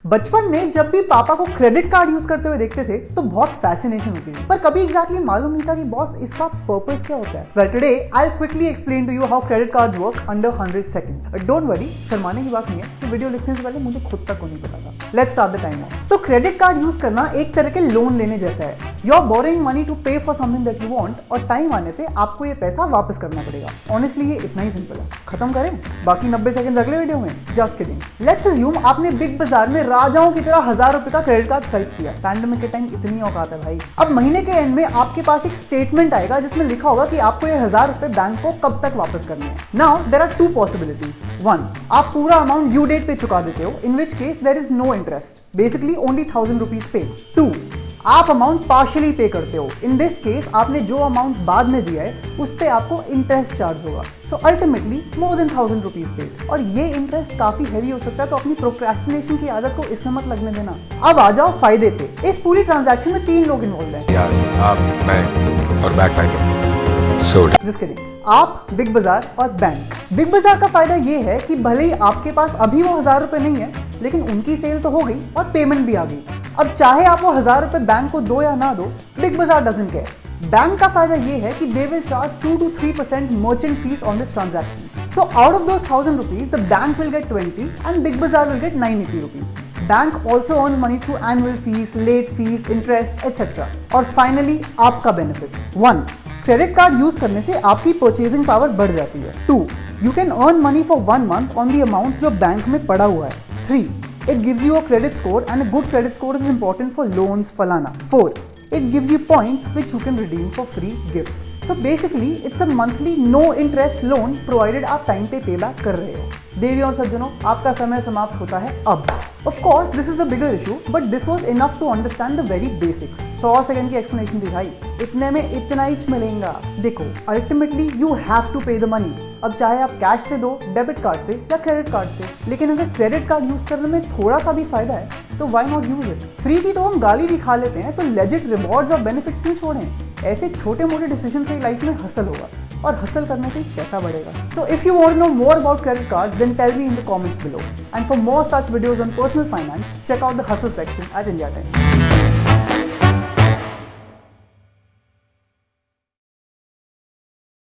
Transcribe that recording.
बचपन में जब भी पापा को क्रेडिट कार्ड यूज करते हुए देखते थे तो बहुत फैसिनेशन होती थी, पर कभी एग्जैक्टली मालूम नहीं था कि बॉस इसका पर्पस क्या होता है। Well today I will quickly explain to you how credit cards work under 100 seconds. Don't worry, शर्माने की बात नहीं है कि वीडियो लिखने से पहले मुझे खुद तक को नहीं पता था। Let's start the timer. तो क्रेडिट कार्ड यूज करना एक तरह के लोन लेने जैसा है। You are borrowing money to pay for something that you want, और टाइम आने पे आपको ये पैसा वापस करना पड़ेगा। ऑनेस्टली ये इतना ही सिंपल है। खत्म करें, बाकी 90 सेकंड्स अगले वीडियो में। Just kidding. लेट्स अज्यूम आपने बिग बाजार में राजाओं की तरह 1000 रुपए का क्रेडिट कार्ड स्वाइप किया। पैंडेमिक के टाइम इतनी औकात है भाई। अब महीने के एंड में आपके पास एक स्टेटमेंट आएगा जिसमें लिखा होगा कि आपको ये 1000 रुपए बैंक को कब तक वापस करने हैं। Now there are two possibilities. One, आप पूरा अमाउंट ड्यू डेट पे चुका देते हो, in which case there is no interest, basically only 1000 rupees पे। टू, आप अमाउंट पार्शियली पे करते हो, इन दिस केस आपने जो अमाउंट बाद में दिया है उस पे आपको इंटरेस्ट चार्ज होगा। So ultimately more than 1000 rupees पे, और ये इंटरेस्ट काफी हैवी हो सकता है, तो अपनी प्रोक्रेस्टिनेशन की आदत को इसमें मत लगने देना। अब आ जाओ फायदे पे। इस पूरी ट्रांजैक्शन में 3 लोग इन्वॉल्व हैं। यार, आप, मैं और back Piper. Sold. Just kidding. आप, बिग बाजार और बैंक। बिग बाजार का फायदा ये है कि भले ही आपके पास अभी वो 1000 रुपए नहीं है, लेकिन उनकी सेल तो हो गई और पेमेंट भी आ गई। अब चाहे आप वो 1000 रुपए बैंक को दो या ना दो, बिग बाजार डजंट केयर। बैंक का फायदा ये है कि they will charge 2 to 3% merchant fees on this transaction. So out of those 1000 rupees, the bank will get 20 and Big Bazaar will get 980 rupees. Bank also earns money through annual fees, late fees, interest, etc. और finally आपका benefit. 1. Credit card use करने से आपकी purchasing power बढ़ जाती है। 2. You can earn money for 1 month on the amount जो bank में पड़ा हुआ है। 3. It gives you a credit score and a good credit score is important for loans, फलाना। 4. It gives you points which you can redeem for free gifts. So basically it's a monthly no interest loan provided आप time पे पे back कर रहे हो। देवी और सज्जनों, आपका समय समाप्त होता है अब। Of course this is a bigger issue, but this was enough to understand the very basics. 100 second की एक्सप्लेनेशन थी भाई, इतने में इतना ही मिलेगा। देखो, अल्टीमेटली यू हैव टू पे द मनी। अब चाहे आप कैश से दो, डेबिट कार्ड से या क्रेडिट कार्ड से, लेकिन अगर क्रेडिट कार्ड यूज करने में थोड़ा सा भी फायदा है तो why not use it. Free की तो हम गाली भी खा लेते हैं, तो लेजिट रिवॉर्ड्स और बेनिफिट्स क्यों छोड़ें। ऐसे छोटे मोटे डिसीजन से लाइफ में हसल होगा, और हसल करने से पैसा बढ़ेगा। So if you want to know more about credit cards, then tell me in the comments below, and for more such videos on personal finance, check out the hustle section at India times.